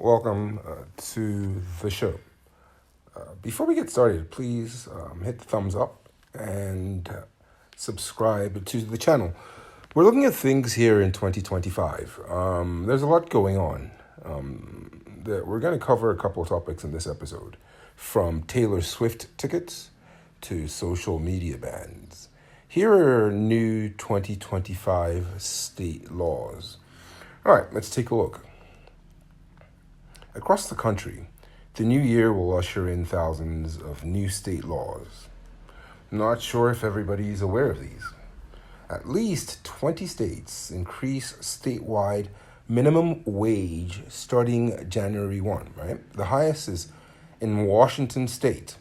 welcome to the show. Before we get started, please hit the thumbs up and subscribe to the channel. We're looking at things here in 2025. There's a lot going on. We're going to cover a couple of topics in this episode, from Taylor Swift tickets to social media bans. Here are new 2025 state laws. All right, let's take a look. Across the country, the new year will usher in thousands of new state laws. Not sure if everybody is aware of these. At least 20 states increase statewide minimum wage starting January 1, right? The highest is in Washington State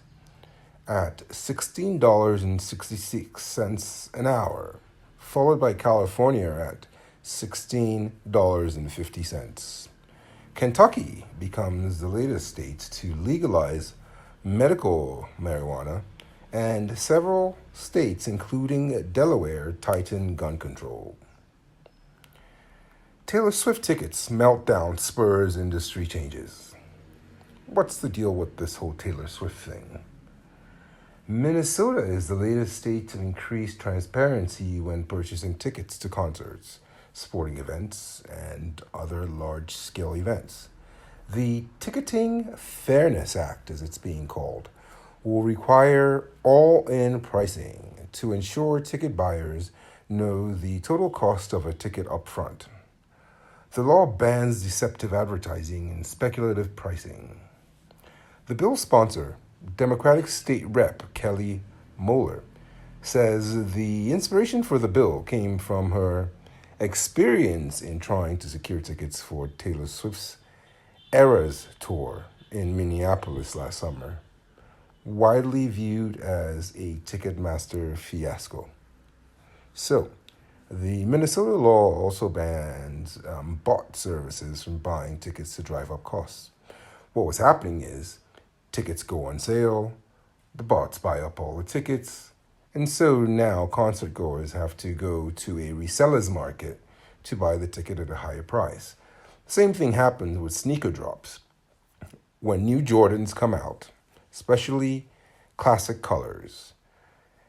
at $16.66 an hour, followed by California at $16.50. Kentucky becomes the latest state to legalize medical marijuana, and several states, including Delaware, tighten gun control. Taylor Swift tickets meltdown spurs industry changes. What's the deal with this whole Taylor Swift thing? Minnesota is the latest state to increase transparency when purchasing tickets to concerts, sporting events, and other large-scale events. The Ticketing Fairness Act, as it's being called, will require all-in pricing to ensure ticket buyers know the total cost of a ticket up front. The law bans deceptive advertising and speculative pricing. The bill's sponsor, Democratic State Rep Kelly Moeller, says the inspiration for the bill came from her experience in trying to secure tickets for Taylor Swift's Eras tour in Minneapolis last summer, widely viewed as a Ticketmaster fiasco. So, the Minnesota law also bans bot services from buying tickets to drive up costs. What was happening is tickets go on sale, the bots buy up all the tickets, and so now concert goers have to go to a reseller's market to buy the ticket at a higher price. Same thing happens with sneaker drops. When new Jordans come out, especially classic colors,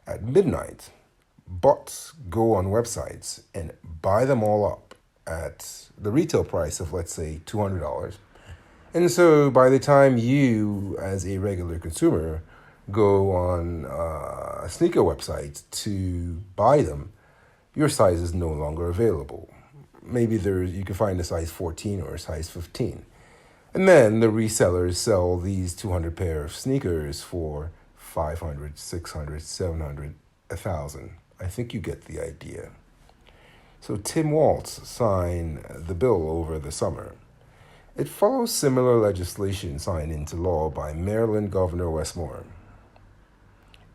at midnight, bots go on websites and buy them all up at the retail price of, let's say, $200. And so by the time you, as a regular consumer, go on a sneaker website to buy them, your size is no longer available. Maybe you can find a size 14 or a size 15. And then the resellers sell these 200 pair of sneakers for 500, 600, 700, 1,000. I think you get the idea. So Tim Walz signed the bill over the summer. It follows similar legislation signed into law by Maryland Governor Wes Moore.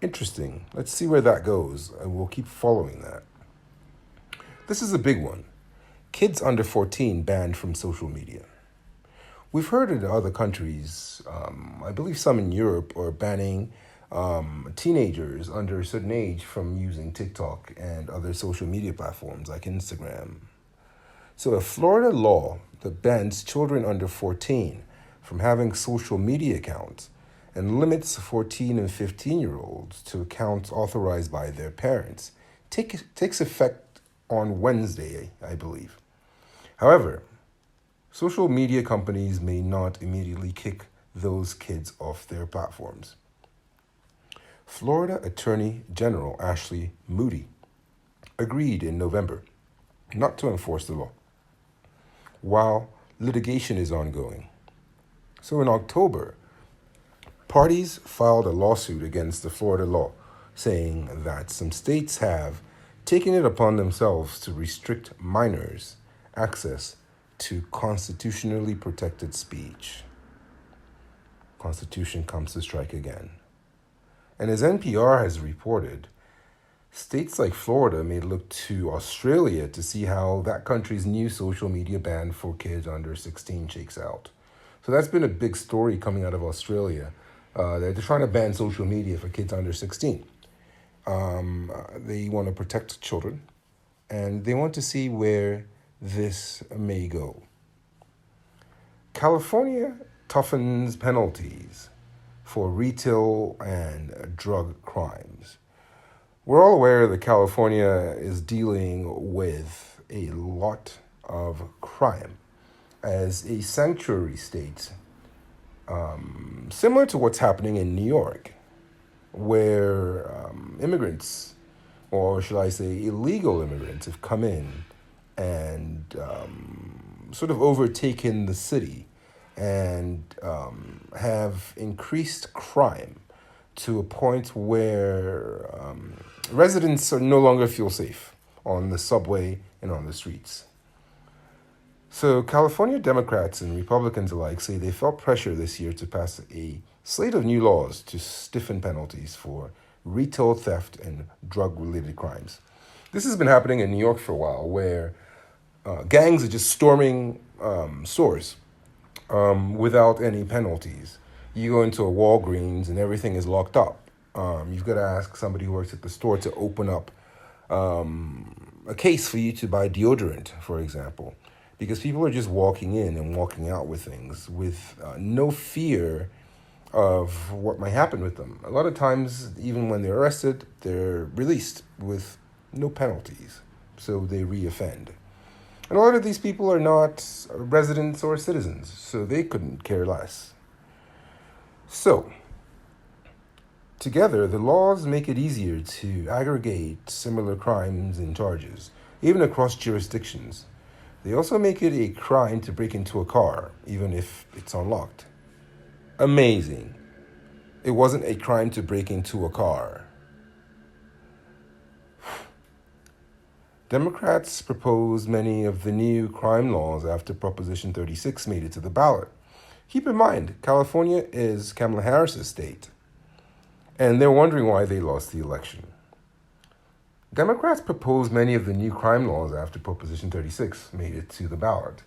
Interesting. Let's see where that goes, and we'll keep following that. This is a big one. Kids under 14 banned from social media. We've heard in other countries, I believe some in Europe, are banning teenagers under a certain age from using TikTok and other social media platforms like Instagram. So a Florida law that bans children under 14 from having social media accounts and limits 14 and 15-year-olds to accounts authorized by their parents takes effect on Wednesday, I believe. However, social media companies may not immediately kick those kids off their platforms. Florida Attorney General Ashley Moody agreed in November not to enforce the law, while litigation is ongoing. So in October, parties filed a lawsuit against the Florida law, saying that some states have taken it upon themselves to restrict minors' access to constitutionally protected speech. Constitution comes to strike again. And as NPR has reported, states like Florida may look to Australia to see how that country's new social media ban for kids under 16 shakes out. So that's been a big story coming out of Australia. They're trying to ban social media for kids under 16. They want to protect children, and they want to see where this may go. California toughens penalties for retail and drug crimes. We're all aware that California is dealing with a lot of crime as a sanctuary state, similar to what's happening in New York, where immigrants, or should I say illegal immigrants, have come in and sort of overtaken the city and have increased crime to a point where residents are no longer feel safe on the subway and on the streets. So, California Democrats and Republicans alike say they felt pressure this year to pass a slate of new laws to stiffen penalties for retail theft and drug related crimes. This has been happening in New York for a while, where gangs are just storming stores without any penalties. You go into a Walgreens and everything is locked up. You've got to ask somebody who works at the store to open up a case for you to buy deodorant, for example, because people are just walking in and walking out with things with no fear of what might happen with them. A lot of times, even when they're arrested, they're released with no penalties, so they reoffend. And a lot of these people are not residents or citizens, so they couldn't care less. So, together, the laws make it easier to aggregate similar crimes and charges, even across jurisdictions. They also make it a crime to break into a car, even if it's unlocked. Amazing. It wasn't a crime to break into a car. Democrats proposed many of the new crime laws after Proposition 36 made it to the ballot. Keep in mind, California is Kamala Harris's state, and they're wondering why they lost the election. Democrats proposed many of the new crime laws after Proposition 36 made it to the ballot.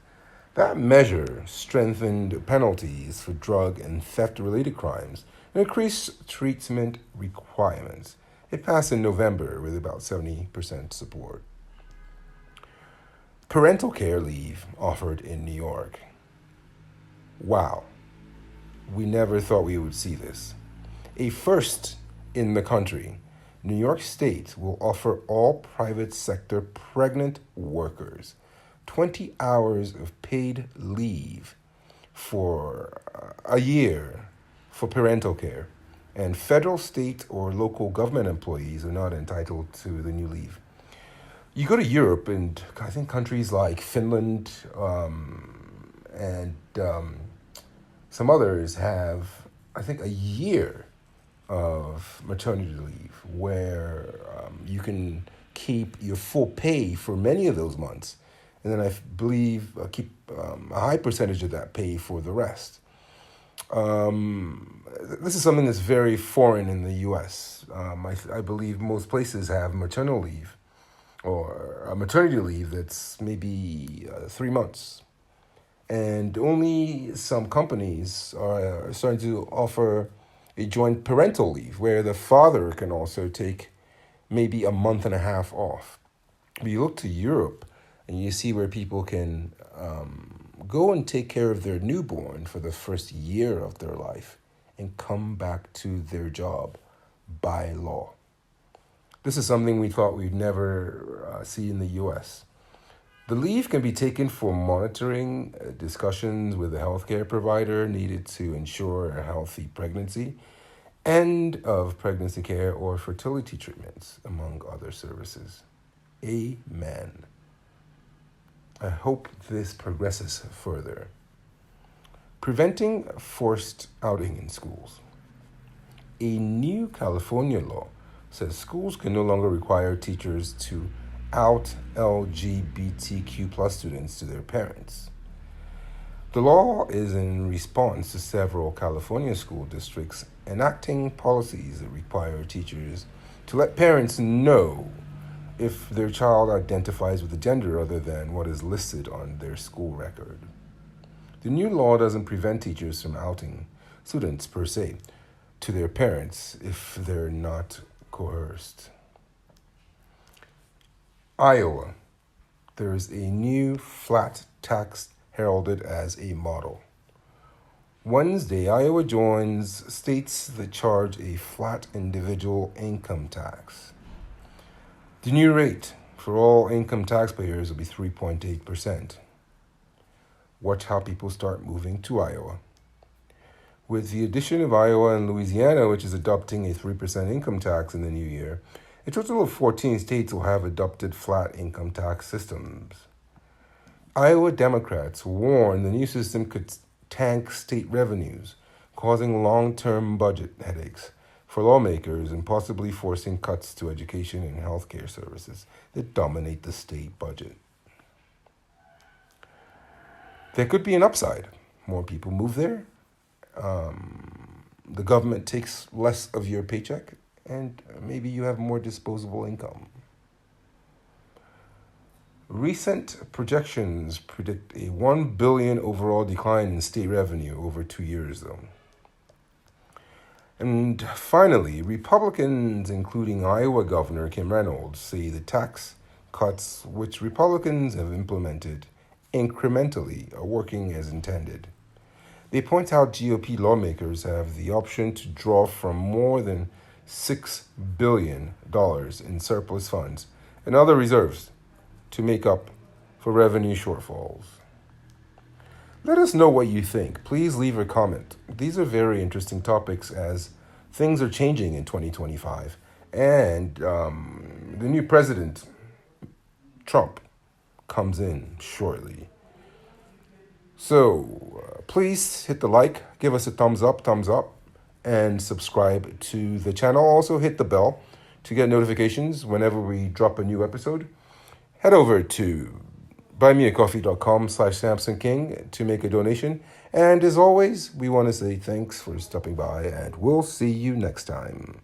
That measure strengthened penalties for drug and theft-related crimes and increased treatment requirements. It passed in November with about 70% support. Parental care leave offered in New York. Wow, we never thought we would see this. A first in the country. New York State will offer all private sector pregnant workers 20 hours of paid leave for a year for parental care, and federal, state, or local government employees are not entitled to the new leave. You go to Europe, and I think countries like Finland and some others have, I think, a year of maternity leave where you can keep your full pay for many of those months. And then I believe keep a high percentage of that pay for the rest. This is something that's very foreign in the U.S. I believe most places have maternal leave or a maternity leave that's maybe 3 months. And only some companies are starting to offer a joint parental leave where the father can also take maybe a month and a half off. But you look to Europe and you see where people can go and take care of their newborn for the first year of their life and come back to their job by law. This is something we thought we'd never see in the U.S. The leave can be taken for monitoring discussions with a healthcare provider needed to ensure a healthy pregnancy, end of pregnancy care, or fertility treatments, among other services. Amen. I hope this progresses further. Preventing forced outing in schools. A new California law says schools can no longer require teachers to out LGBTQ plus students to their parents. The law is in response to several California school districts enacting policies that require teachers to let parents know if their child identifies with a gender other than what is listed on their school record. The new law doesn't prevent teachers from outing students per se to their parents if they're not coerced. Iowa. There is a new flat tax heralded as a model. Wednesday, Iowa joins states that charge a flat individual income tax. The new rate for all income taxpayers will be 3.8%. Watch how people start moving to Iowa. With the addition of Iowa and Louisiana, which is adopting a 3% income tax in the new year, a total of 14 states will have adopted flat income tax systems. Iowa Democrats warn the new system could tank state revenues, causing long-term budget headaches for lawmakers and possibly forcing cuts to education and healthcare services that dominate the state budget. There could be an upside. More people move there. The government takes less of your paycheck, and maybe you have more disposable income. Recent projections predict a $1 billion overall decline in state revenue over 2 years, though. And finally, Republicans, including Iowa Governor Kim Reynolds, say the tax cuts which Republicans have implemented incrementally are working as intended. They point out GOP lawmakers have the option to draw from more than $6 billion in surplus funds and other reserves to make up for revenue shortfalls. Let us know what you think. Please leave a comment. These are very interesting topics as things are changing in 2025. And the new president, Trump, comes in shortly. So please hit the like, give us a thumbs up, and subscribe to the channel. Also hit the bell to get notifications whenever we drop a new episode. Head over to buymeacoffee.com/Samson King to make a donation. And as always, we want to say thanks for stopping by, and we'll see you next time.